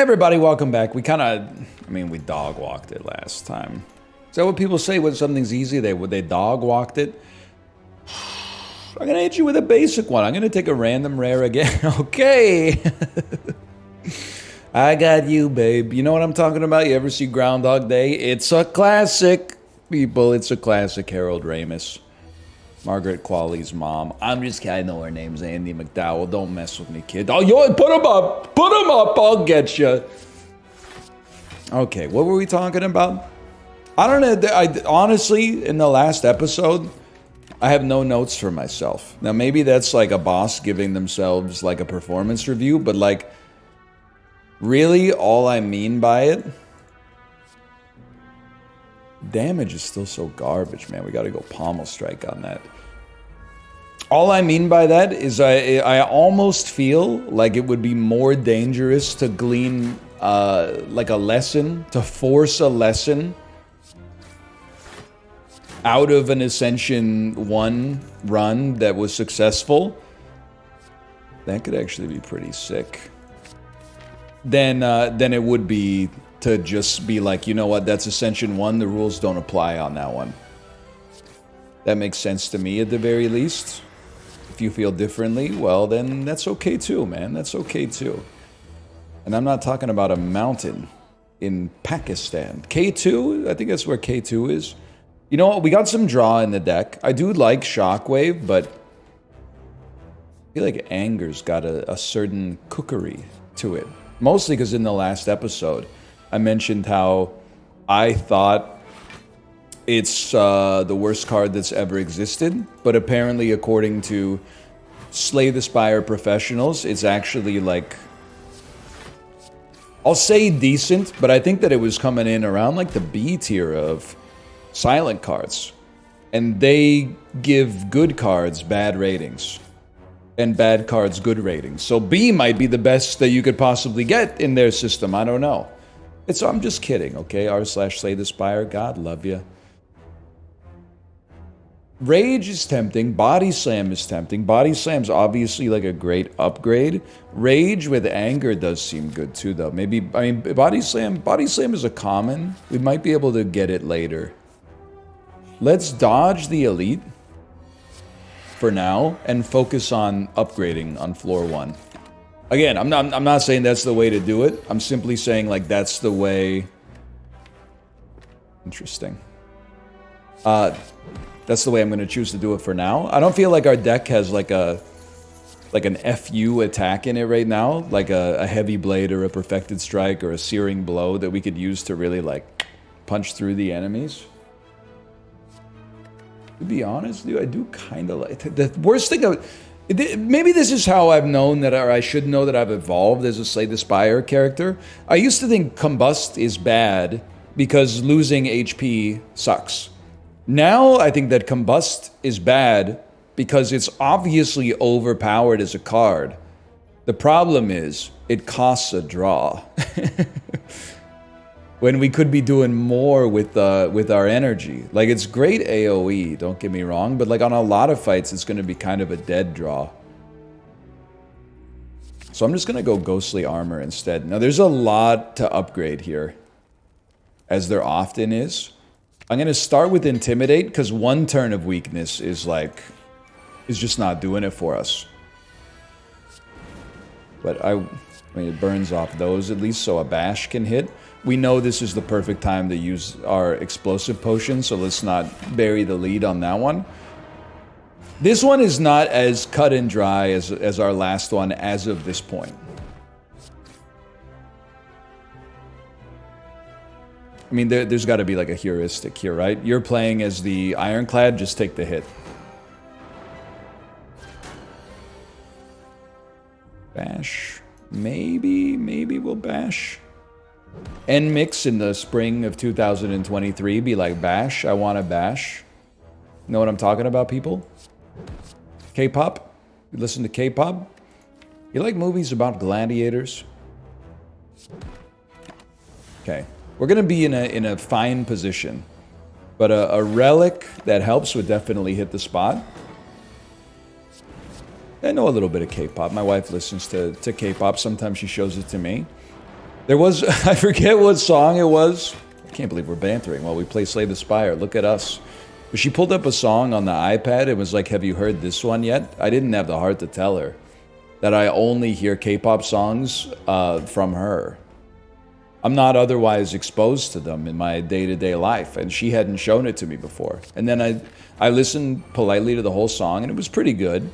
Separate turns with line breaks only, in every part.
everybody, welcome back. We kind of, we dog walked it last time. Is that what people say when something's easy? They dog walked it? I'm gonna hit you with a basic one. I'm gonna take a random rare again. Okay. I got you, babe. You know what I'm talking about? You ever see Groundhog Day? It's a classic, people. It's a classic. Harold Ramis. Margaret Qualley's mom. I'm just kidding. I know her name's Andy McDowell. Don't mess with me, kid. Oh, yo, put him up. Put him up. I'll get you. Okay, what were we talking about? I don't know. Honestly, in the last episode, I have no notes for myself. Now, maybe that's like a boss giving themselves like a performance review, but like, really, all I mean by it, damage is still so garbage, man. We gotta go pommel strike on that. All I mean by that is I almost feel like it would be more dangerous to glean like a lesson, to force a lesson out of an Ascension 1 run that was successful. That could actually be pretty sick. Then it would be to just be like, you know what, that's Ascension 1, the rules don't apply on that one. That makes sense to me at the very least. If you feel differently, well, then that's okay too, man. That's okay too. And I'm not talking about a mountain in Pakistan. K2, I think that's where K2 is. You know what, we got some draw in the deck. I do like Shockwave, but I feel like Anger's got a certain cookery to it. Mostly because in the last episode, I mentioned how I thought it's the worst card that's ever existed, but apparently according to Slay the Spire professionals, it's actually like, I'll say decent, but I think that it was coming in around like the B tier of silent cards. And they give good cards bad ratings, and bad cards good ratings. So B might be the best that you could possibly get in their system, I don't know. I'm just kidding, okay? r/Slay the Spire, God love you. Rage is tempting, Body Slam is tempting. Body Slam's obviously like a great upgrade. Rage with Anger does seem good too, though. Maybe, Body Slam is a common. We might be able to get it later. Let's dodge the Elite for now and focus on upgrading on floor 1. Again, I'm not saying that's the way to do it. I'm simply saying like that's the way. Interesting. That's the way I'm going to choose to do it for now. I don't feel like our deck has like an FU attack in it right now, like a heavy blade or a perfected strike or a searing blow that we could use to really like punch through the enemies. To be honest, dude, I do kind of like the worst thing. Maybe this is how I've known that, or I should know that I've evolved as a Slay the Spire character. I used to think Combust is bad because losing HP sucks. Now I think that Combust is bad because it's obviously overpowered as a card. The problem is it costs a draw. When we could be doing more with our energy. Like, it's great AoE, don't get me wrong, but like on a lot of fights it's going to be kind of a dead draw. So I'm just going to go Ghostly Armor instead. Now there's a lot to upgrade here, as there often is. I'm going to start with Intimidate, because one turn of weakness is just not doing it for us. But it burns off those at least, so a Bash can hit. We know this is the perfect time to use our Explosive Potion, so let's not bury the lead on that one. This one is not as cut and dry as our last one as of this point. I mean, there's got to be like a heuristic here, right? You're playing as the Ironclad, just take the hit. Bash. Maybe we'll Bash. NMix in the spring of 2023 be like, Bash, I want to Bash. Know what I'm talking about, people? K-pop? You listen to K-pop? You like movies about gladiators? Okay. We're going to be in a fine position. But a Relic that helps would definitely hit the spot. I know a little bit of K-pop. My wife listens to K-pop. Sometimes she shows it to me. There was, I forget what song it was. I can't believe we're bantering while we play Slay the Spire. Look at us. But she pulled up a song on the iPad and was like, have you heard this one yet? I didn't have the heart to tell her that I only hear K-pop songs from her. I'm not otherwise exposed to them in my day-to-day life, and she hadn't shown it to me before. And then I listened politely to the whole song, and it was pretty good.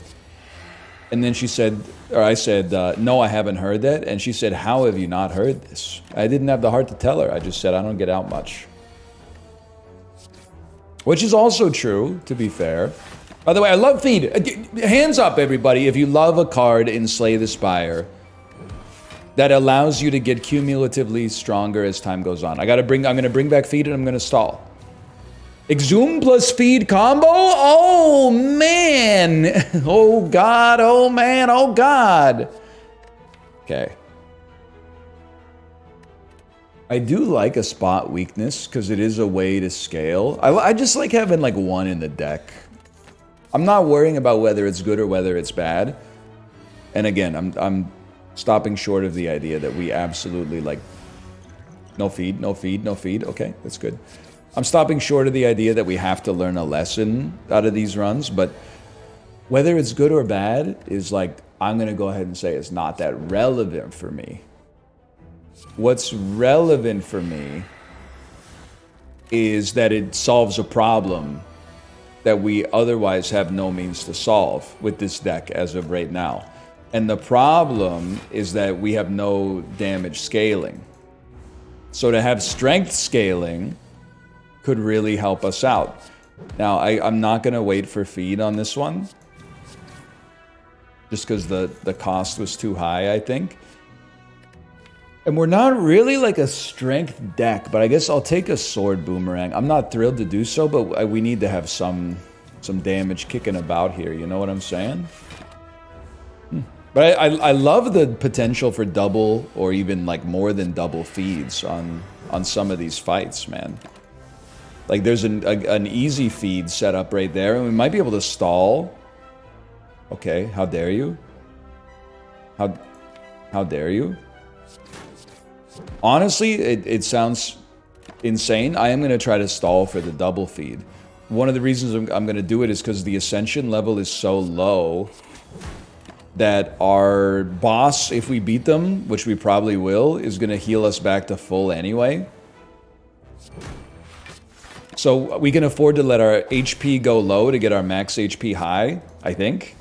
And then she said, or I said, no, I haven't heard that. And she said, how have you not heard this? I didn't have the heart to tell her. I just said, I don't get out much. Which is also true, to be fair. By the way, I love Feed. Hands up, everybody, if you love a card in Slay the Spire that allows you to get cumulatively stronger as time goes on. I'm gonna bring back Feed and I'm gonna stall. Exhume plus Feed combo? Oh man! Oh god, oh man, oh god! Okay. I do like a spot weakness because it is a way to scale. I just like having like one in the deck. I'm not worrying about whether it's good or whether it's bad. And again, I'm stopping short of the idea that we absolutely like no feed, no feed, no feed. Okay, that's good. I'm stopping short of the idea that we have to learn a lesson out of these runs, but whether it's good or bad is like, I'm gonna go ahead and say it's not that relevant for me. What's relevant for me is that it solves a problem that we otherwise have no means to solve with this deck as of right now. And the problem is that we have no damage scaling. So to have strength scaling could really help us out. Now, I'm not going to wait for Feed on this one. Just because the cost was too high, I think. And we're not really like a strength deck, but I guess I'll take a Sword Boomerang. I'm not thrilled to do so, but we need to have some damage kicking about here. You know what I'm saying? But I love the potential for double or even like more than double feeds on some of these fights, man. Like there's an easy feed set up right there, and we might be able to stall. Okay, how dare you? How dare you? Honestly, it sounds insane. I am going to try to stall for the double feed. One of the reasons I'm going to do it is because the ascension level is so low that our boss, if we beat them, which we probably will, is going to heal us back to full anyway. So we can afford to let our HP go low to get our max HP high, I think.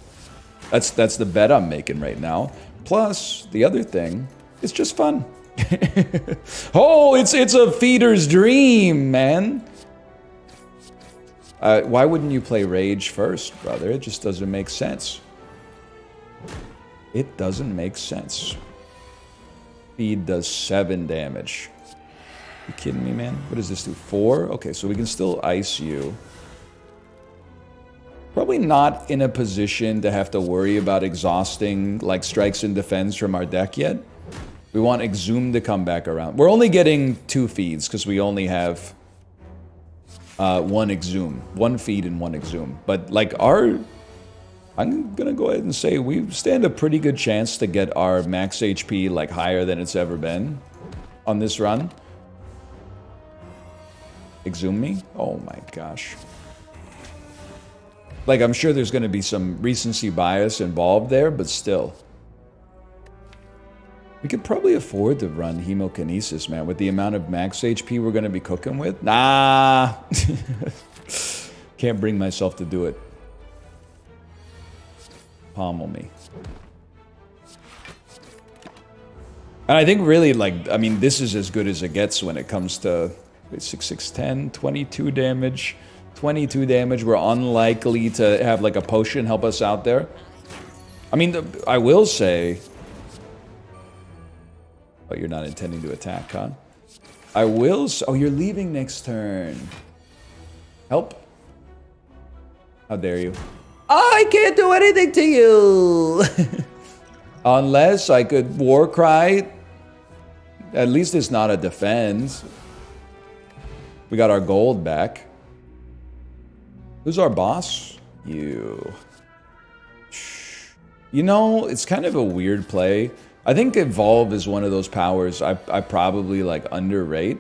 That's the bet I'm making right now. Plus, the other thing, it's just fun. Oh, it's a feeder's dream, man. Why wouldn't you play Rage first, brother? It just doesn't make sense. It doesn't make sense. Feed does 7 damage. You kidding me, man? What does this do? 4? Okay, so we can still ice you. Probably not in a position to have to worry about exhausting like strikes and defense from our deck yet. We want Exhume to come back around. We're only getting 2 feeds because we only have 1 Exhume. 1 feed and 1 Exhume. But like I'm gonna go ahead and say we stand a pretty good chance to get our max HP like higher than it's ever been on this run. Exhume me? Oh my gosh. Like, I'm sure there's gonna be some recency bias involved there, but still. We could probably afford to run Hemokinesis, man, with the amount of max HP we're gonna be cooking with. Nah! Can't bring myself to do it. Pommel me. And I think really, like, I mean, this is as good as it gets when it comes to 6, 6, 10, 22 damage. 22 damage. We're unlikely to have, like, a potion help us out there. I mean, I will say... Oh, you're not intending to attack, huh? I will... Oh, you're leaving next turn. Help. How dare you. I can't do anything to you! Unless I could War Cry. At least it's not a defense. We got our gold back. Who's our boss? You. You know, it's kind of a weird play. I think Evolve is one of those powers I probably, like, underrate.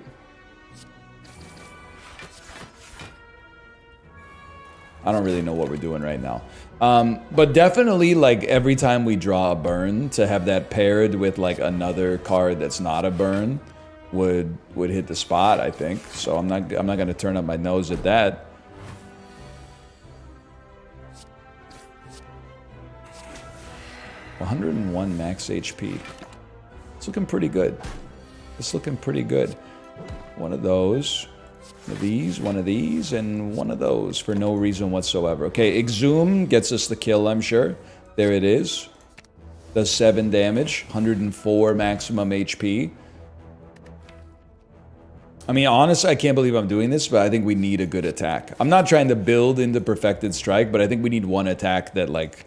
I don't really know what we're doing right now. But definitely, like, every time we draw a burn, to have that paired with, like, another card that's not a burn would hit the spot, I think. So I'm not gonna turn up my nose at that. $101 max HP. It's looking pretty good. It's looking pretty good. One of those. One of these, and one of those for no reason whatsoever. Okay, Exhume gets us the kill, I'm sure. There it is. Does 7 damage, 104 maximum HP. I mean, honestly, I can't believe I'm doing this, but I think we need a good attack. I'm not trying to build into Perfected Strike, but I think we need one attack that, like,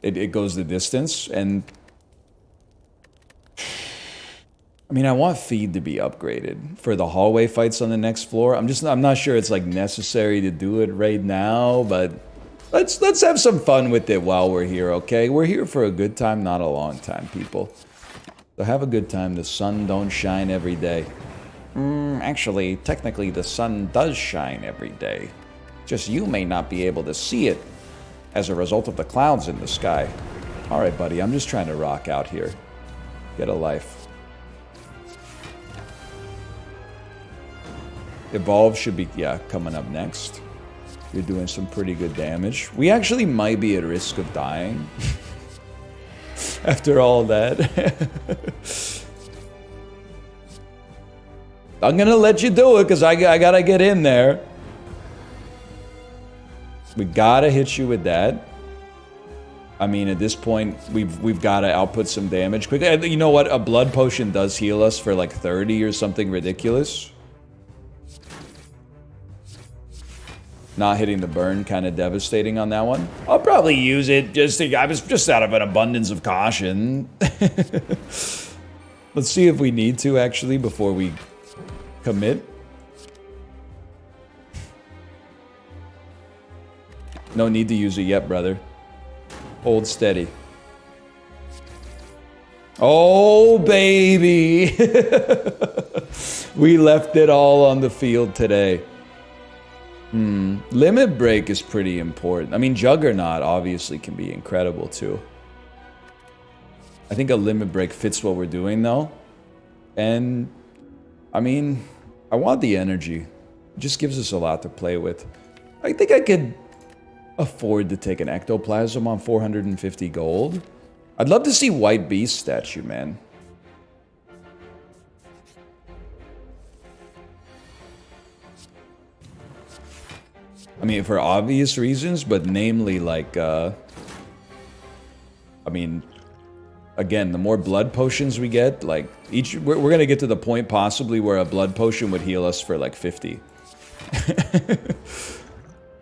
it goes the distance, and... I mean, I want Feed to be upgraded for the hallway fights on the next floor. I'm not sure it's, like, necessary to do it right now, but let's have some fun with it while we're here, okay? We're here for a good time, not a long time, people. So have a good time. The sun don't shine every day. Actually, technically, the sun does shine every day. Just you may not be able to see it as a result of the clouds in the sky. All right, buddy, I'm just trying to rock out here. Get a life. Evolve should be, yeah, coming up next. You're doing some pretty good damage. We actually might be at risk of dying. After all that. I'm gonna let you do it, because I gotta get in there. We gotta hit you with that. I mean, at this point, we've gotta output some damage quickly. You know what? A blood potion does heal us for like 30 or something ridiculous. Not hitting the burn, kind of devastating on that one. I'll probably use it I was just out of an abundance of caution. Let's see if we need to, actually, before we commit. No need to use it yet, brother. Hold steady. Oh, baby! We left it all on the field today. Limit Break is pretty important. I mean, Juggernaut obviously can be incredible too. I think a Limit Break fits what we're doing though. And, I mean, I want the energy. It just gives us a lot to play with. I think I could afford to take an Ectoplasm on 450 gold. I'd love to see White Beast statue, man. I mean, for obvious reasons, but namely, like, I mean, again, the more blood potions we get, like, we're gonna get to the point, possibly, where a blood potion would heal us for, like, 50.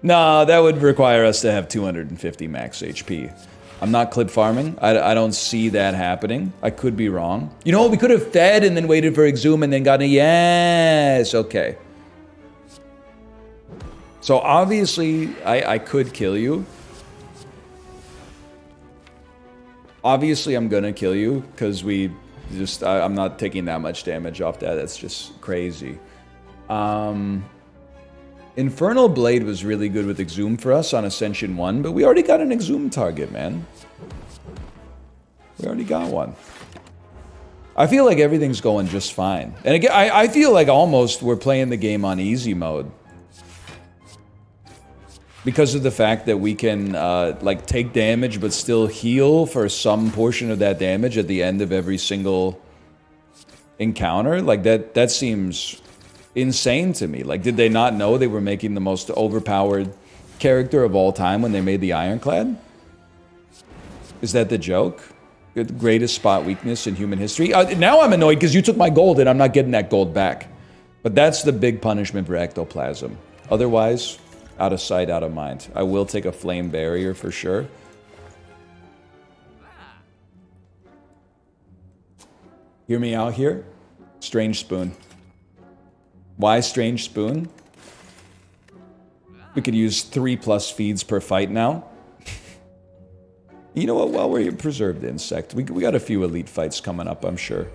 Nah, that would require us to have 250 max HP. I'm not clip farming. I don't see that happening. I could be wrong. You know, we could have fed and then waited for Exhume and then gotten a yes, okay. So obviously, I could kill you. Obviously, I'm gonna kill you, because I'm not taking that much damage off that. That's just crazy. Infernal Blade was really good with Exhume for us on Ascension 1, but we already got an Exhume target, man. We already got one. I feel like everything's going just fine. And again, I feel like almost we're playing the game on easy mode. Because of the fact that we can, like, take damage but still heal for some portion of that damage at the end of every single encounter. Like, that seems insane to me. Like, did they not know they were making the most overpowered character of all time when they made the Ironclad? Is that the joke? The greatest spot weakness in human history? Now I'm annoyed because you took my gold and I'm not getting that gold back. But that's the big punishment for Ectoplasm. Otherwise, out of sight, out of mind. I will take a flame barrier for sure. Hear me out here. Strange Spoon. Why Strange Spoon? We could use 3+ feeds per fight now. You know what? While we're preserved insect, we got a few elite fights coming up, I'm sure.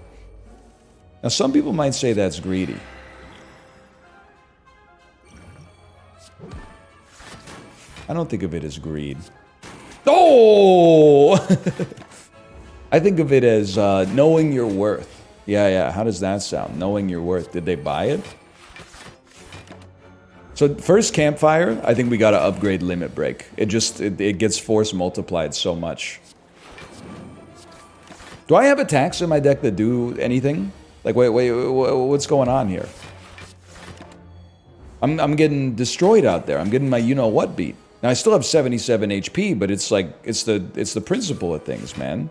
Now, some people might say that's greedy. I don't think of it as greed. Oh! I think of it as knowing your worth. Yeah. How does that sound? Knowing your worth. Did they buy it? So first campfire, I think we gotta upgrade limit break. It gets force multiplied so much. Do I have attacks in my deck that do anything? Like, wait, what's going on here? I'm getting destroyed out there. I'm getting my you-know-what beat. Now, I still have 77 HP, but it's like, it's the principle of things, man.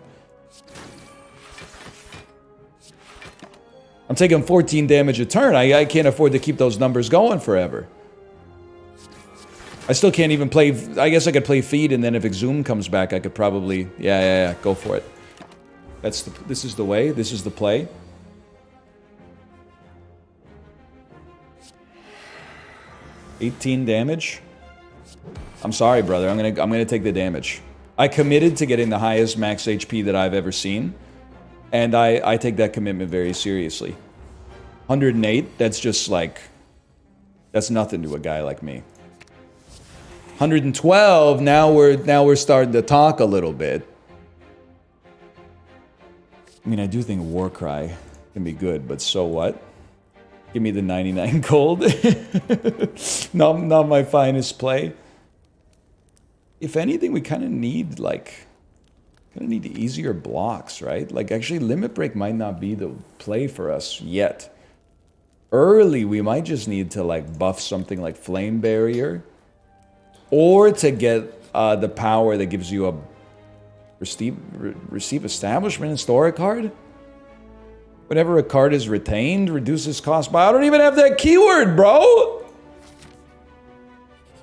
I'm taking 14 damage a turn. I can't afford to keep those numbers going forever. I still can't even play... I guess I could play feed, and then if Exhume comes back, I could probably... Yeah, go for it. This is the way. This is the play. $18 damage. I'm sorry, brother. I'm gonna take the damage. I committed to getting the highest max HP that I've ever seen, and I take that commitment very seriously. 108. That's just like... That's nothing to a guy like me. 112, now we're starting to talk a little bit. I mean, I do think Warcry can be good, but so what? Give me the 99 gold. not my finest play. If anything, we kind of need, like... easier blocks, right? Like, actually, Limit Break might not be the play for us yet. Early, we might just need to, like, buff something like Flame Barrier. Or to get the power that gives you a receive establishment and store a card. Whenever a card is retained, reduces cost by... I don't even have that keyword, bro!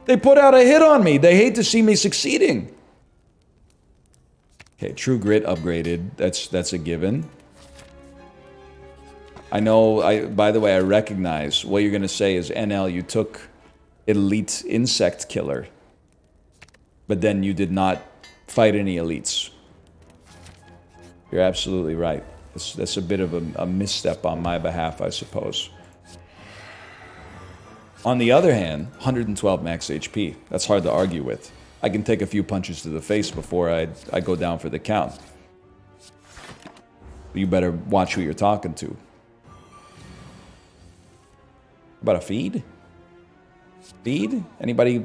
They put out a hit on me. They hate to see me succeeding. Okay, True Grit upgraded. That's a given. I know, by the way, I recognize what you're going to say is, NL, you took Elite Insect Killer, but then you did not fight any elites. You're absolutely right. That's a bit of a misstep on my behalf, I suppose. On the other hand, 112 max HP. That's hard to argue with. I can take a few punches to the face before I go down for the count. You better watch who you're talking to. About a feed? Feed? Anybody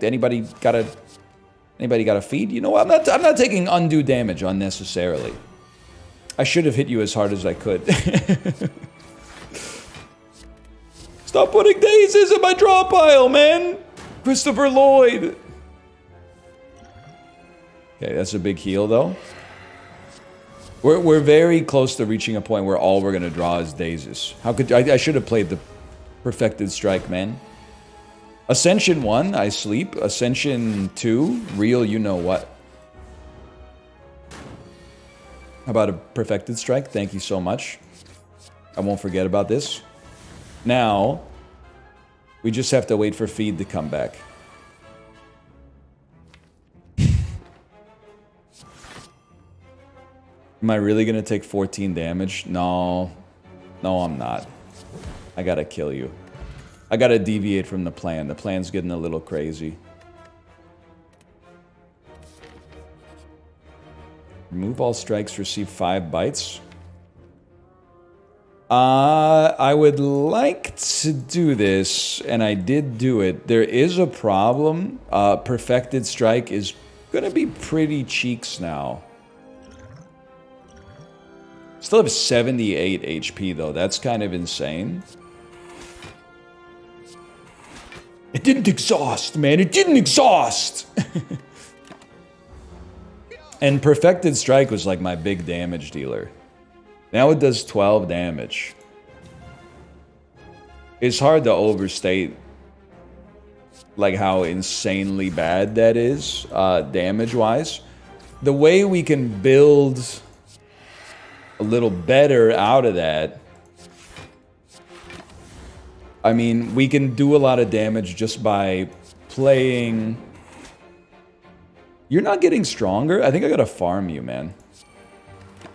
got a feed? You know what? I'm not taking undue damage unnecessarily. I should have hit you as hard as I could. Stop putting daisies in my draw pile, man! Christopher Lloyd! Okay, that's a big heal, though. We're very close to reaching a point where all we're gonna draw is daisies. How could I should have played the Perfected Strike, man. Ascension 1, I sleep. Ascension 2, real you know what. How about a Perfected Strike? Thank you so much. I won't forget about this. Now, we just have to wait for feed to come back. Am I really gonna take 14 damage? No. No, I'm not. I gotta kill you. I gotta deviate from the plan. The plan's getting a little crazy. Remove all strikes, receive 5 bites. I would like to do this, and I did do it. There is a problem. Perfected Strike is gonna be pretty cheeks now. Still have 78 HP, though. That's kind of insane. It didn't exhaust, man. It didn't exhaust! And Perfected Strike was like my big damage dealer. Now it does 12 damage. It's hard to overstate like how insanely bad that is, damage-wise. The way we can build a little better out of that, I mean, we can do a lot of damage just by playing You're not getting stronger? I think I gotta farm you, man.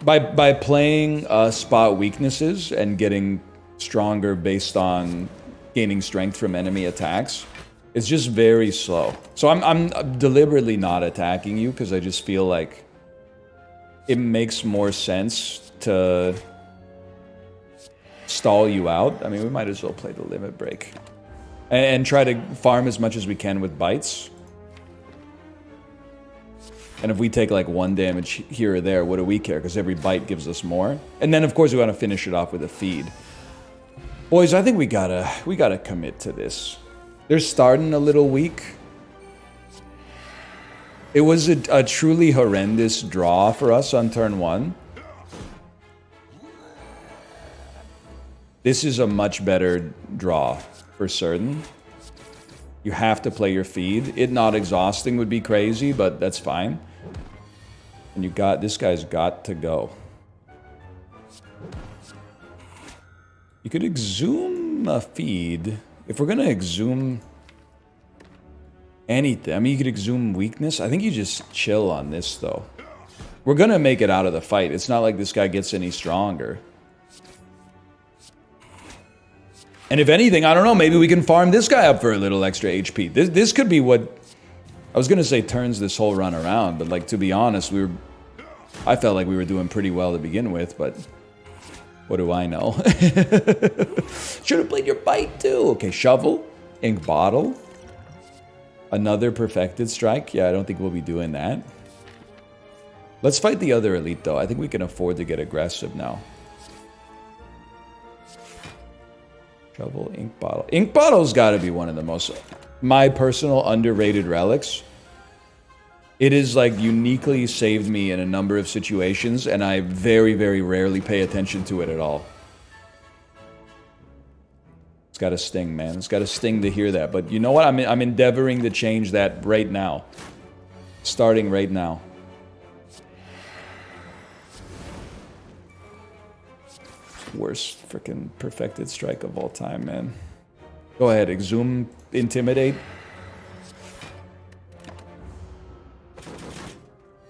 By playing spot weaknesses and getting stronger based on gaining strength from enemy attacks, it's just very slow. So I'm deliberately not attacking you because I just feel like it makes more sense to stall you out. I mean, we might as well play the limit break and try to farm as much as we can with bites. And if we take like 1 damage here or there, what do we care? Because every bite gives us more. And then of course we want to finish it off with a feed. Boys, I think we gotta commit to this. They're starting a little weak. It was a truly horrendous draw for us on turn 1. This is a much better draw for certain. You have to play your feed. It not exhausting would be crazy, but that's fine. And you got, this guy's got to go. You could exhume a feed. If we're gonna exhume anything, I mean, you could exhume weakness. I think you just chill on this, though. We're gonna make it out of the fight. It's not like this guy gets any stronger. And if anything, I don't know, maybe we can farm this guy up for a little extra HP. This could be what... I was gonna say turns this whole run around, but like, to be honest, I felt like we were doing pretty well to begin with, but... What do I know? Should have played your bite too. Okay, shovel, ink bottle. Another perfected strike. Yeah, I don't think we'll be doing that. Let's fight the other elite though. I think we can afford to get aggressive now. Shovel, ink bottle. Ink bottle's got to be one of the most, my personal underrated relics. It is like uniquely saved me in a number of situations, and I very, very rarely pay attention to it at all. It's got to sting, man. It's got to sting to hear that. But you know what? I'm endeavoring to change that right now. Starting right now. Worst freaking perfected strike of all time, man. Go ahead, exhume, intimidate.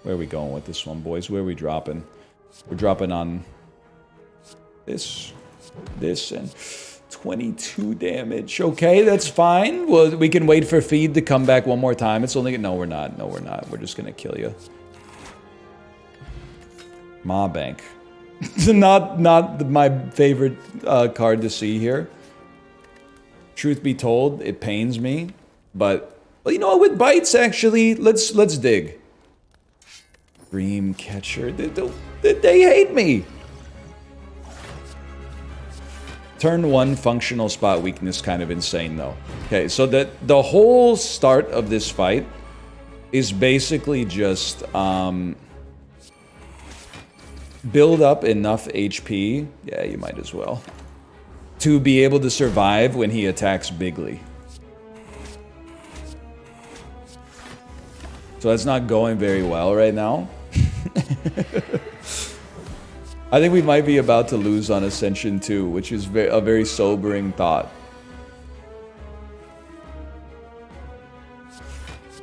Where are we going with this one, boys? Where are we dropping? We're dropping on this, and 22 damage. Okay, that's fine. Well, we can wait for feed to come back one more time. It's only... No, we're not. No, we're not. We're just gonna kill you. Ma Bank. not my favorite card to see here. Truth be told, it pains me. But, well, you know what? With bites, actually, let's dig. Dream catcher. They hate me. Turn 1 functional spot weakness, kind of insane though. Okay, so the whole start of this fight is basically just build up enough HP. Yeah, you might as well. To be able to survive when he attacks bigly. So that's not going very well right now. I think we might be about to lose on Ascension 2, which is a very sobering thought.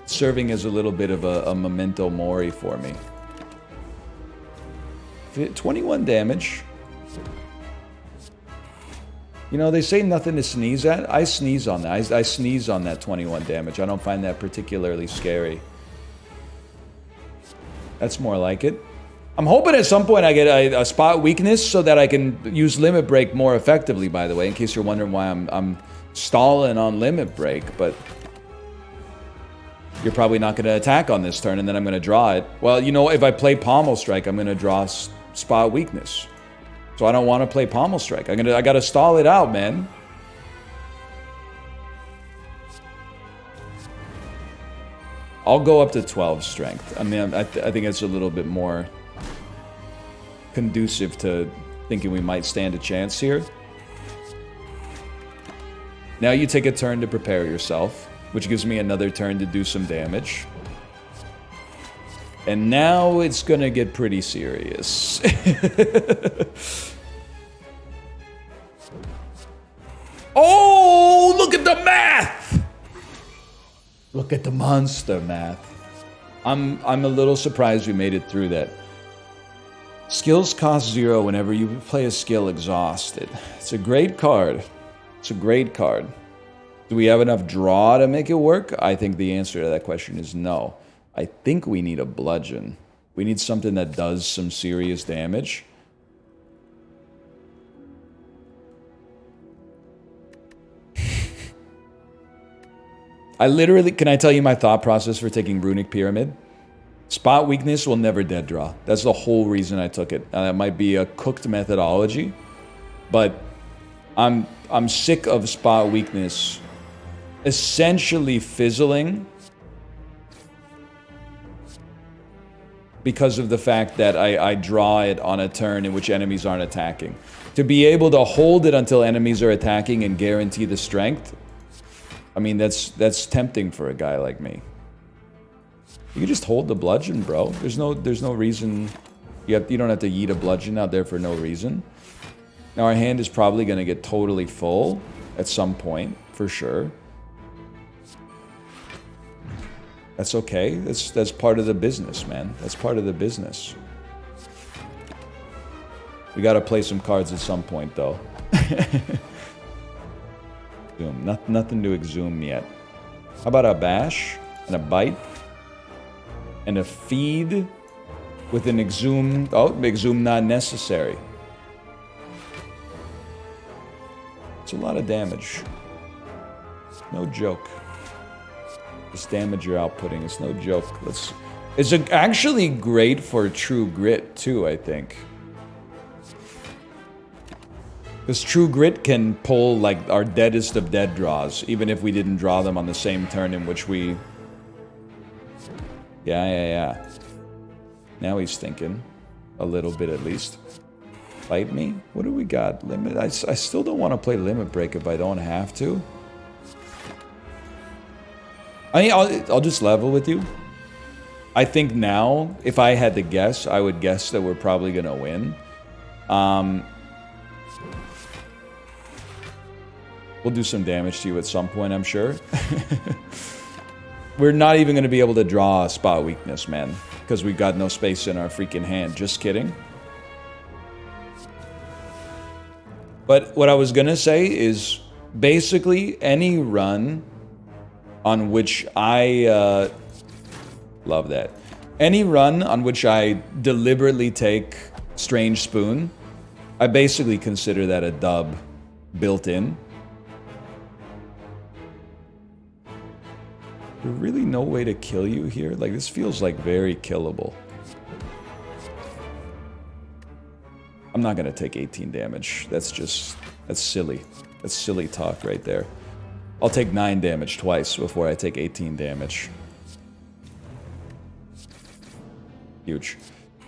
Serving as a little bit of a memento mori for me. 21 damage. You know, they say nothing to sneeze at. I sneeze on that. I sneeze on that 21 damage. I don't find that particularly scary. That's more like it. I'm hoping at some point I get a spot weakness so that I can use limit break more effectively, by the way, in case you're wondering why I'm stalling on limit break, but you're probably not going to attack on this turn, and then I'm going to draw it. Well, you know, if I play Pommel Strike, I'm going to draw spot weakness. So I don't want to play Pommel Strike. I got to stall it out, man. I'll go up to 12 strength. I mean, I think it's a little bit more conducive to thinking we might stand a chance here. Now you take a turn to prepare yourself, which gives me another turn to do some damage. And now it's gonna get pretty serious. Oh, look at the math! Look at the monster math. I'm a little surprised we made it through that. Skills cost 0 whenever you play a skill exhausted. It's a great card. It's a great card. Do we have enough draw to make it work? I think the answer to that question is no. I think we need a bludgeon. We need something that does some serious damage. I literally, can I tell you my thought process for taking Runic Pyramid? Spot weakness will never dead draw. That's the whole reason I took it. That might be a cooked methodology, but I'm sick of spot weakness essentially fizzling because of the fact that I draw it on a turn in which enemies aren't attacking. To be able to hold it until enemies are attacking and guarantee the strength, I mean, that's tempting for a guy like me. You can just hold the bludgeon, bro. There's no reason. You don't have to yeet a bludgeon out there for no reason. Now our hand is probably gonna get totally full at some point, for sure. That's okay. That's part of the business, man. That's part of the business. We gotta play some cards at some point, though. Nothing to exhume yet. How about a bash and a bite and a feed with an exhume? Oh, exhume not necessary. It's a lot of damage. No joke. This damage you're outputting is no joke. It's actually great for True Grit too, I think. Because True Grit can pull, like, our deadest of dead draws, even if we didn't draw them on the same turn in which we... Yeah. Now he's thinking. A little bit, at least. Fight me? What do we got? Limit? I still don't want to play Limit Break if I don't have to. I mean, I'll just level with you. I think now, if I had to guess, I would guess that we're probably going to win. We'll do some damage to you at some point, I'm sure. We're not even going to be able to draw a spot weakness, man. Because we've got no space in our freaking hand. Just kidding. But what I was going to say is, basically, any run on which I... love that. Any run on which I deliberately take Strange Spoon, I basically consider that a dub built in. There's really no way to kill you here? Like, this feels like very killable. I'm not gonna take 18 damage. That's silly. That's silly talk right there. I'll take 9 damage twice before I take 18 damage. Huge.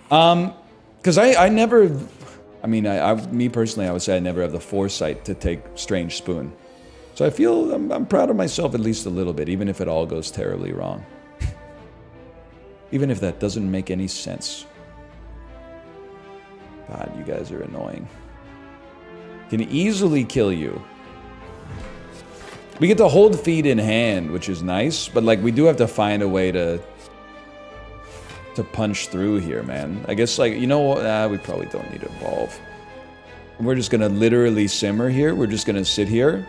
Because I never... I mean, me personally, I would say I never have the foresight to take Strange Spoon. So I feel I'm proud of myself at least a little bit, even if it all goes terribly wrong. Even if that doesn't make any sense. God, you guys are annoying. Can easily kill you. We get to hold feed in hand, which is nice, but like we do have to find a way to punch through here, man. I guess, like, you know what? We probably don't need to evolve. We're just gonna literally simmer here. We're just gonna sit here.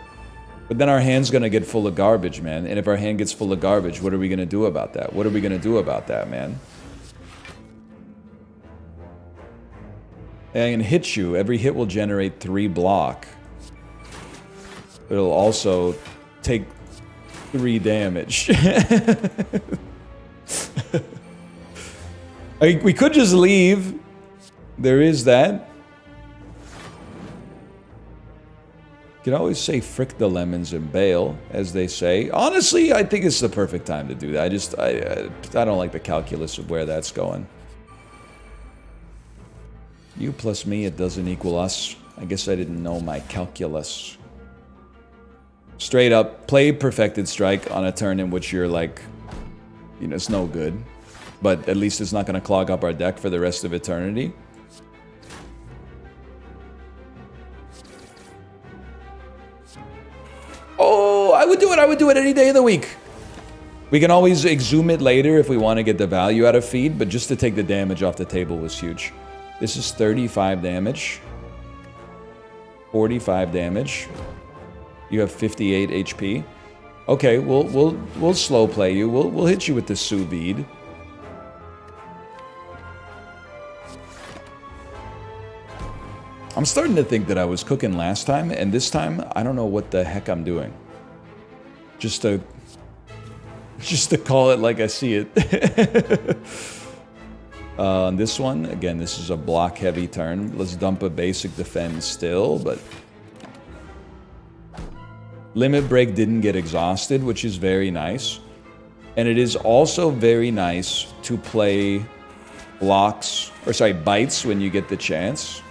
But then our hand's gonna get full of garbage, man. And if our hand gets full of garbage, what are we gonna do about that? What are we gonna do about that, man? And I can hit you. Every hit will generate 3 block. It'll also take 3 damage. We could just leave. There is that. You can always say frick the lemons and bail, as they say. Honestly, I think it's the perfect time to do that. I don't like the calculus of where that's going. You plus me, it doesn't equal us. I guess I didn't know my calculus. Straight up, play Perfected Strike on a turn in which you're like, you know, it's no good. But at least it's not going to clog up our deck for the rest of eternity. Oh, I would do it any day of the week. We can always exhume it later if we want to get the value out of feed, but just to take the damage off the table was huge. This is 35 damage. 45 damage. You have 58 HP. Okay, we'll slow play you. We'll hit you with the sous vide. I'm starting to think that I was cooking last time, and this time I don't know what the heck I'm doing. Just to call it like I see it. On this one, again, this is a block heavy turn. Let's dump a basic defend still, but limit break didn't get exhausted, which is very nice. And it is also very nice to play blocks, or sorry, bites when you get the chance.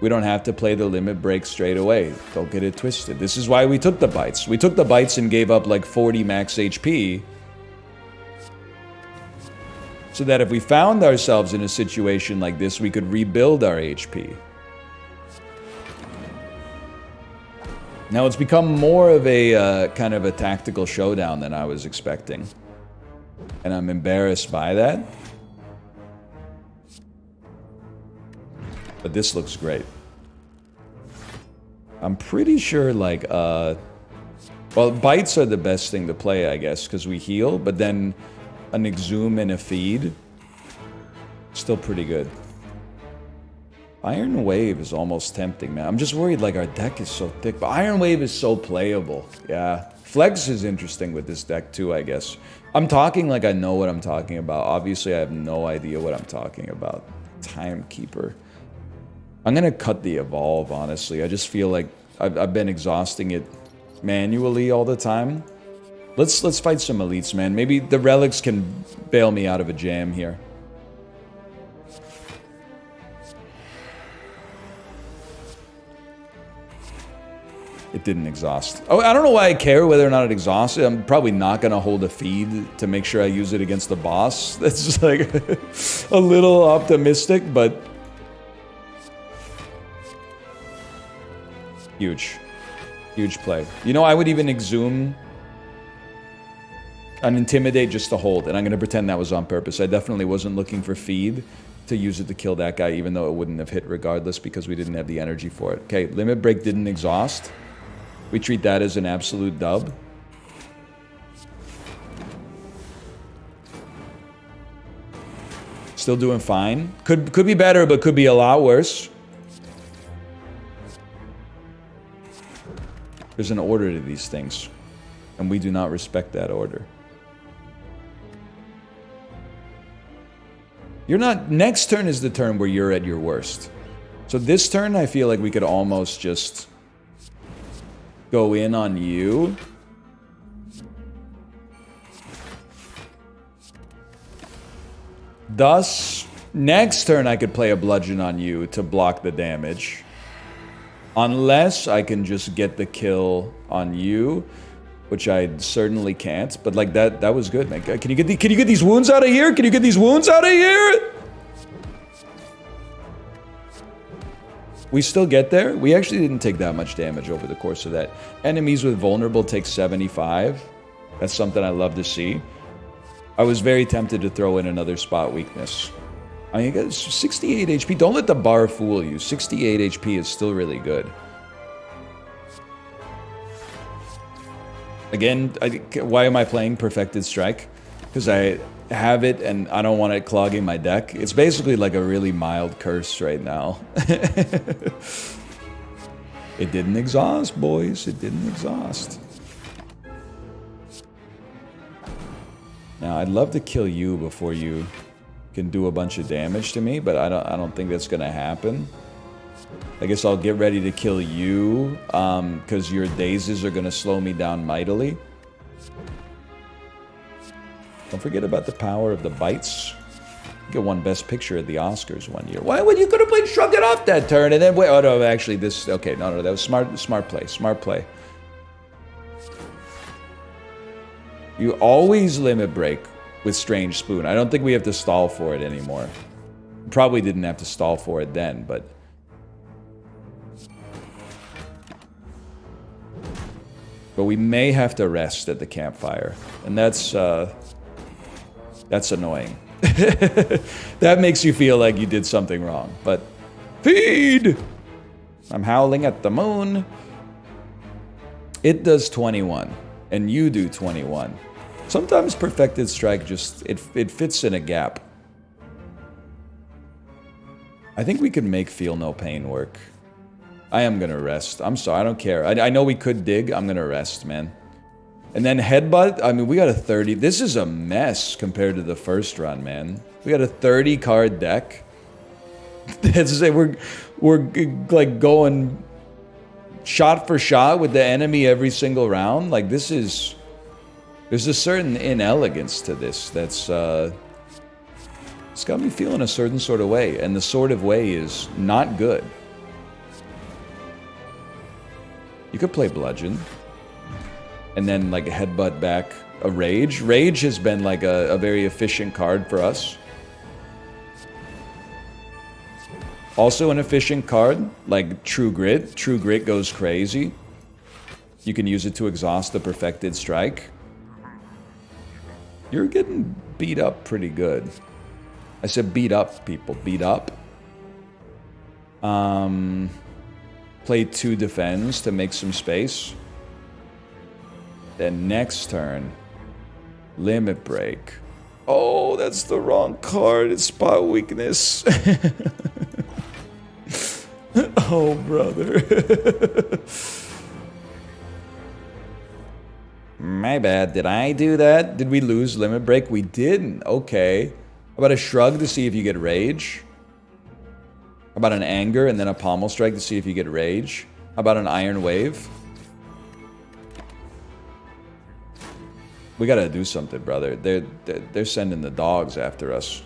We don't have to play the limit break straight away. Don't get it twisted. This is why we took the bites. We took the bites and gave up like 40 max HP. So that if we found ourselves in a situation like this, we could rebuild our HP. Now it's become more of a kind of a tactical showdown than I was expecting. And I'm embarrassed by that. But this looks great. I'm pretty sure, like, well, bites are the best thing to play, I guess, because we heal, but then an exhume and a feed, still pretty good. Iron Wave is almost tempting, man. I'm just worried, like, our deck is so thick, but Iron Wave is so playable. Yeah. Flex is interesting with this deck, too, I guess. I'm talking like I know what I'm talking about. Obviously, I have no idea what I'm talking about. Timekeeper. I'm gonna cut the evolve, honestly. I just feel like I've been exhausting it manually all the time. Let's fight some elites, man. Maybe the relics can bail me out of a jam here. It didn't exhaust. Oh, I don't know why I care whether or not it exhausted. I'm probably not gonna hold a feed to make sure I use it against the boss. That's just like a little optimistic, but huge. Huge play. You know, I would even exhume an Intimidate just to hold, and I'm going to pretend that was on purpose. I definitely wasn't looking for feed to use it to kill that guy, even though it wouldn't have hit regardless because we didn't have the energy for it. Okay, Limit Break didn't exhaust. We treat that as an absolute dub. Still doing fine. Could be better, but could be a lot worse. There's an order to these things, and we do not respect that order. You're not... Next turn is the turn where you're at your worst. So this turn, I feel like we could almost just go in on you. Thus, next turn I could play a bludgeon on you to block the damage. Unless I can just get the kill on you, which I certainly can't. But like that was good, man. Can you get these wounds out of here? Can you get these wounds out of here? We still get there. We actually didn't take that much damage over the course of that. Enemies with vulnerable take 75. That's something I love to see. I was very tempted to throw in another spot weakness. I mean, you got 68 HP. Don't let the bar fool you. 68 HP is still really good. Again, why am I playing Perfected Strike? Because I have it and I don't want it clogging my deck. It's basically like a really mild curse right now. It didn't exhaust, boys. It didn't exhaust. Now, I'd love to kill you before you can do a bunch of damage to me, but I don't think that's gonna happen. I guess I'll get ready to kill you, because your dazes are gonna slow me down mightily. Don't forget about the power of the bites. Get one Best Picture at the Oscars one year. Why would you could have played Shrug It Off that turn and then wait? Oh no, actually this. Okay, no, that was smart play. Smart play. You always limit break with Strange Spoon. I don't think we have to stall for it anymore. Probably didn't have to stall for it then, but... But we may have to rest at the campfire. And that's annoying. That makes you feel like you did something wrong. But feed! I'm howling at the moon. It does 21. And you do 21. Sometimes Perfected Strike just, it fits in a gap. I think we could make Feel No Pain work. I am gonna rest. I'm sorry, I don't care. I know we could dig. I'm gonna rest, man. And then Headbutt, I mean, we got a 30. This is a mess compared to the first run, man. We got a 30 card deck. That's to say, we're like going shot for shot with the enemy every single round. Like, this is... There's a certain inelegance to this that's... It's got me feeling a certain sort of way. And the sort of way is not good. You could play Bludgeon. And then, like, headbutt back a Rage. Rage has been, like, a very efficient card for us. Also an efficient card, like True Grit. True Grit goes crazy. You can use it to exhaust the Perfected Strike. You're getting beat up pretty good. I said beat up, people. Beat up. Play 2 defends to make some space. Then next turn, Limit Break. Oh, that's the wrong card. It's Spot Weakness. Oh, brother. My bad. Did I do that? Did we lose Limit Break? We didn't. Okay. How about a Shrug to see if you get Rage? How about an Anger and then a Pommel Strike to see if you get Rage? How about an Iron Wave? We gotta do something, brother. They're sending the dogs after us.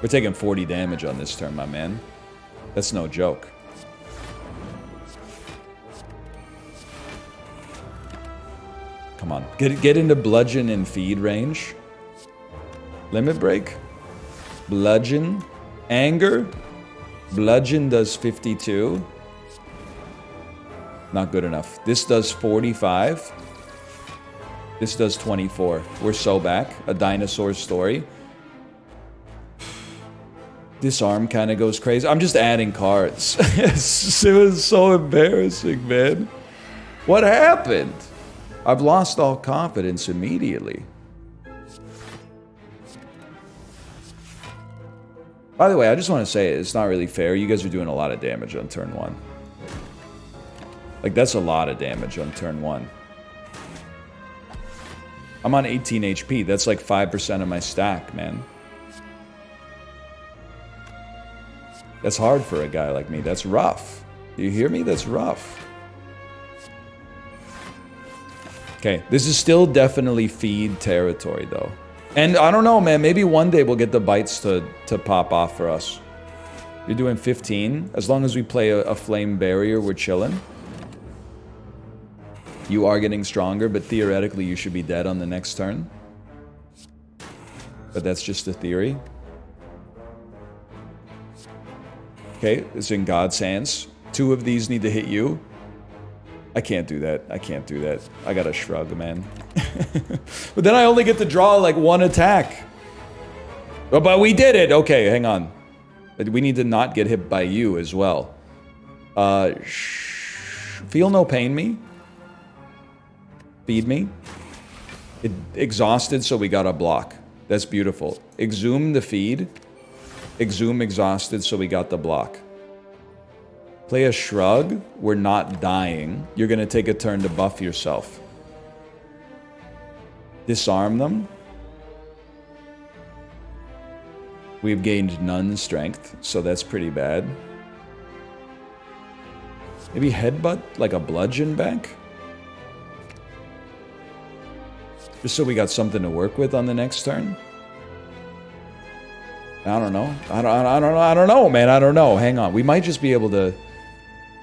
We're taking 40 damage on this turn, my man. That's no joke. Come on. Get into Bludgeon and Feed range. Limit Break. Bludgeon. Anger. Bludgeon does 52. Not good enough. This does 45. This does 24. We're so back. A dinosaur story. Disarm kind of goes crazy. I'm just adding cards. It was so embarrassing, man. What happened? I've lost all confidence immediately. By the way, I just want to say it's not really fair. You guys are doing a lot of damage on turn 1. Like, that's a lot of damage on turn 1. I'm on 18 HP. That's like 5% of my stack, man. That's hard for a guy like me. That's rough. Do you hear me? That's rough. Okay, this is still definitely feed territory, though. And I don't know, man. Maybe one day we'll get the bites to pop off for us. You're doing 15. As long as we play a flame barrier, we're chilling. You are getting stronger, but theoretically you should be dead on the next turn. But that's just a theory. Okay, it's in God's hands. 2 of these need to hit you. I can't do that. I can't do that. I gotta shrug, man. But then I only get to draw like 1 attack. Oh, but we did it! Okay, hang on. We need to not get hit by you as well. Feel No Pain me. Feed me. It exhausted, so we got a block. That's beautiful. Exhume the feed. Exhume exhausted, so we got the block. Play a Shrug. We're not dying. You're going to take a turn to buff yourself. Disarm them. We've gained none strength, so that's pretty bad. Maybe Headbutt, like a Bludgeon back? Just so we got something to work with on the next turn? I don't know. I don't know, man. I don't know. Hang on. We might just be able to...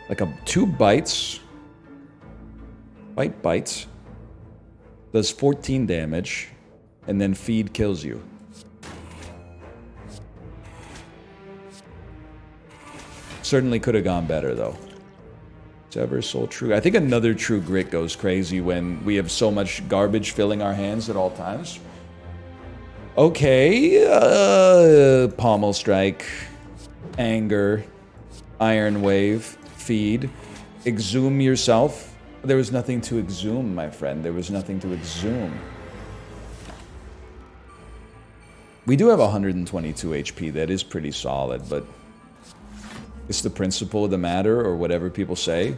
Like 2 bites. Bites. Does 14 damage. And then feed kills you. Certainly could have gone better, though. ever Soul True. I think another True Grit goes crazy when we have so much garbage filling our hands at all times. Okay, Pommel Strike, Anger, Iron Wave, Feed, Exhume yourself. There was nothing to exhume, my friend. There was nothing to exhume. We do have 122 HP. That is pretty solid, but it's the principle of the matter, or whatever people say.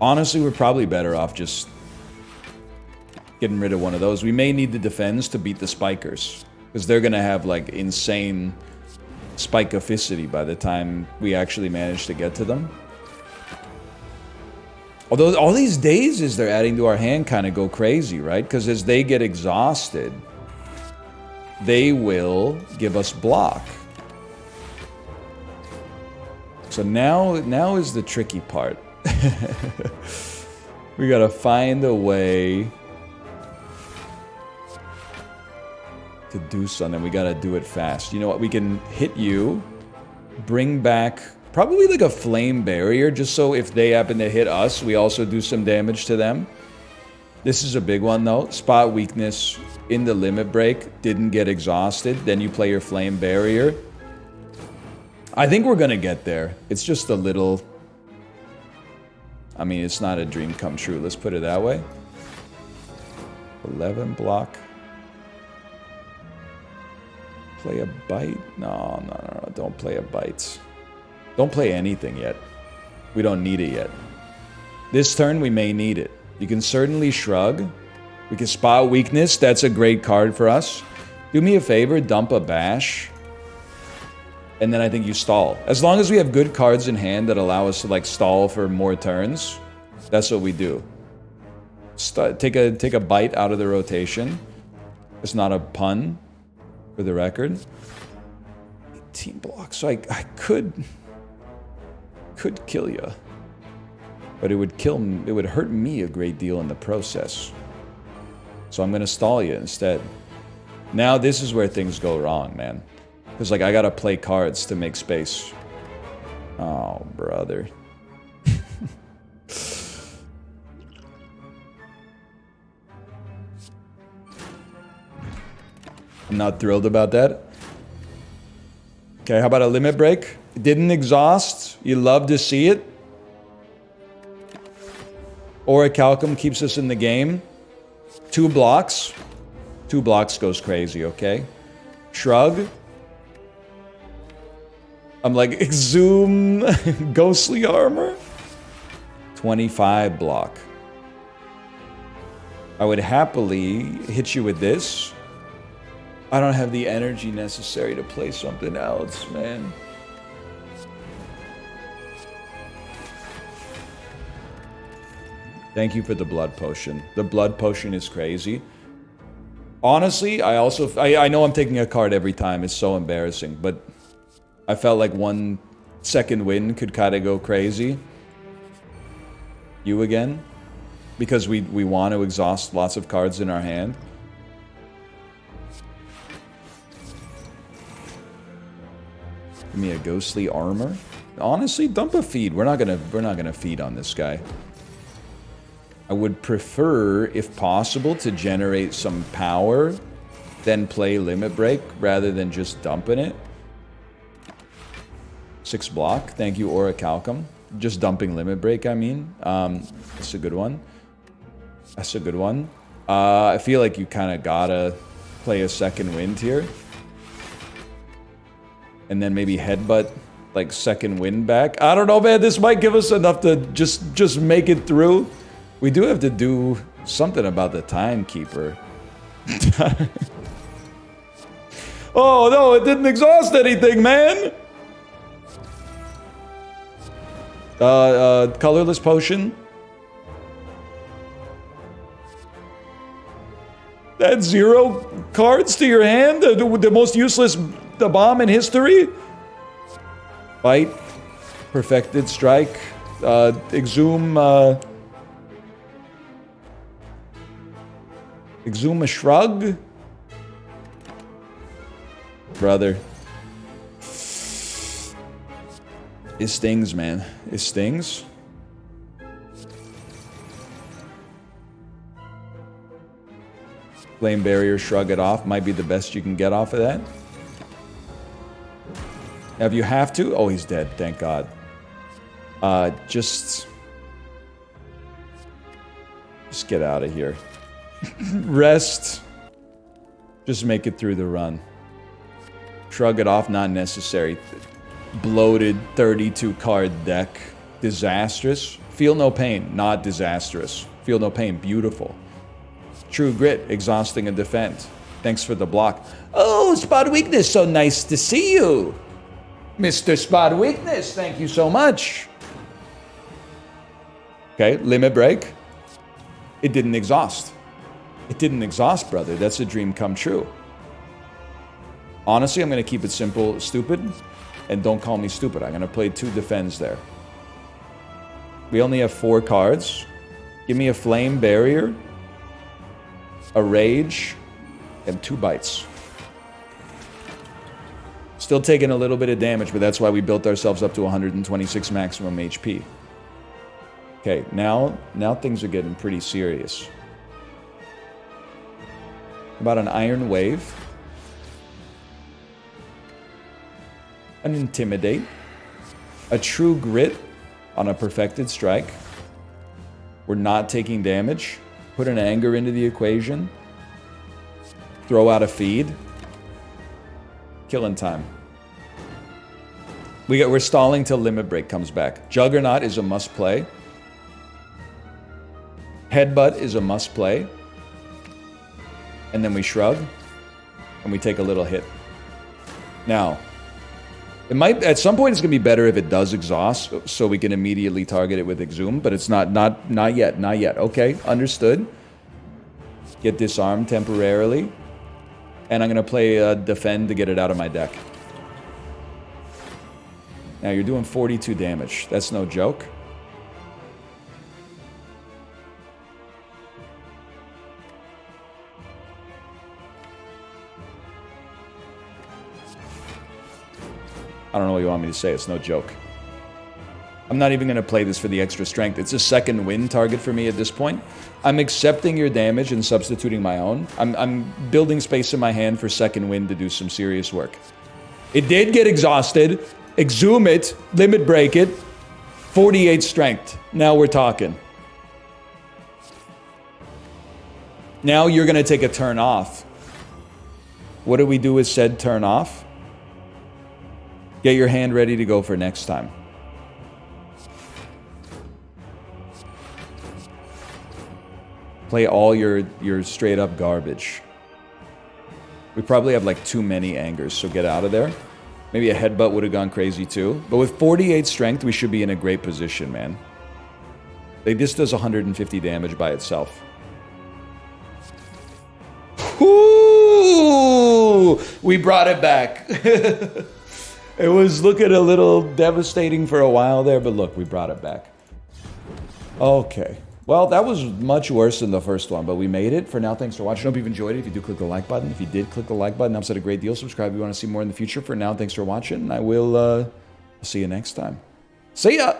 Honestly, we're probably better off just getting rid of one of those. We may need the defense to beat the spikers, because they're going to have, like, insane spikeoficity by the time we actually manage to get to them. Although all these dazes they're adding to our hand kind of go crazy, right? Because as they get exhausted, they will give us block. So now is the tricky part. We gotta find a way to do something. We gotta do it fast. You know what? We can hit you, bring back probably like a flame barrier, just so if they happen to hit us, we also do some damage to them. This is a big one though. Spot weakness in the limit break, didn't get exhausted, then you play your flame barrier. I think we're gonna get there. It's just a little... I mean, it's not a dream come true, let's put it that way. 11 block. Play a bite? No, don't play a bite. Don't play anything yet. We don't need it yet. This turn, we may need it. You can certainly shrug. We can spot weakness. That's a great card for us. Do me a favor, dump a bash. And then I think you stall. As long as we have good cards in hand that allow us to, like, stall for more turns, that's what we do. Take a bite out of the rotation. It's not a pun, for the record. 18 blocks. So I could kill you, but it would hurt me a great deal in the process. So I'm gonna stall you instead. Now this is where things go wrong, man. Because, like, I gotta play cards to make space. Oh, brother. I'm not thrilled about that. Okay, how about a limit break? It didn't exhaust. You love to see it. Orichalcum keeps us in the game. 2 blocks. 2 blocks goes crazy, okay? Shrug. I'm like, exhume ghostly armor. 25 block. I would happily hit you with this. I don't have the energy necessary to play something else, man. Thank you for the blood potion. The blood potion is crazy. Honestly, I know I'm taking a card every time. It's so embarrassing, but I felt like 1 second win could kind of go crazy. You again? Because we want to exhaust lots of cards in our hand. Give me a ghostly armor. Honestly, dump a feed. We're not gonna feed on this guy. I would prefer, if possible, to generate some power, then play limit break rather than just dumping it. 6 block. Thank you, Orichalcum. Just dumping limit break, I mean. That's a good one. That's a good one. I feel like you kind of gotta play a second wind here. And then maybe headbutt, like, second wind back. I don't know, man. This might give us enough to just make it through. We do have to do something about the timekeeper. Oh, no, it didn't exhaust anything, man. Colorless potion. Add 0 cards to your hand? The most useless bomb in history? Bite. Perfected strike. Exhume, Exhume a shrug? Brother. It stings, man. It stings. Flame barrier, shrug it off. Might be the best you can get off of that. Now, if you have to... Oh, he's dead. Thank God. Just get out of here. Rest. Just make it through the run. Shrug it off. Not necessary. Bloated 32 card deck. Disastrous. Feel no pain. Not disastrous. Feel no pain. Beautiful. True grit. Exhausting and defend. Thanks for the block. Oh, spot weakness. So nice to see you. Mr. Spot Weakness, thank you so much. Okay, limit break. It didn't exhaust. It didn't exhaust, brother. That's a dream come true. Honestly, I'm going to keep it simple, stupid. And don't call me stupid. I'm going to play 2 defends there. We only have 4 cards. Give me a flame barrier, a rage, and 2 bites. Still taking a little bit of damage, but that's why we built ourselves up to 126 maximum HP. Okay, now things are getting pretty serious. About an Iron Wave. An Intimidate. A True Grit on a Perfected Strike. We're not taking damage. Put an Anger into the equation. Throw out a Feed. Killing time. We're stalling till Limit Break comes back. Juggernaut is a must play. Headbutt is a must play. And then we shrug. And we take a little hit. Now, it might at some point it's gonna be better if it does exhaust, so we can immediately target it with Exhume, but it's not yet. Okay, understood. Get disarmed temporarily. And I'm gonna play defend to get it out of my deck. Now you're doing 42 damage. That's no joke. I don't know what you want me to say. It's no joke. I'm not even going to play this for the extra strength. It's a second win target for me at this point. I'm accepting your damage and substituting my own. I'm building space in my hand for second win to do some serious work. It did get exhausted. Exhume it. Limit break it. 48 strength. Now we're talking. Now you're going to take a turn off. What do we do with said turn off? Get your hand ready to go for next time. Play all your straight up garbage. We probably have like too many angers, so get out of there. Maybe a headbutt would have gone crazy too. But with 48 strength, we should be in a great position, man. Like, this does 150 damage by itself. Ooh, we brought it back. It was looking a little devastating for a while there, but look, we brought it back. Okay. Well, that was much worse than the first one, but we made it. For now, thanks for watching. I hope you've enjoyed it. If you do, click the like button. If you did, click the like button. Helps out a great deal. Subscribe if you want to see more in the future. For now, thanks for watching. I will see you next time. See ya!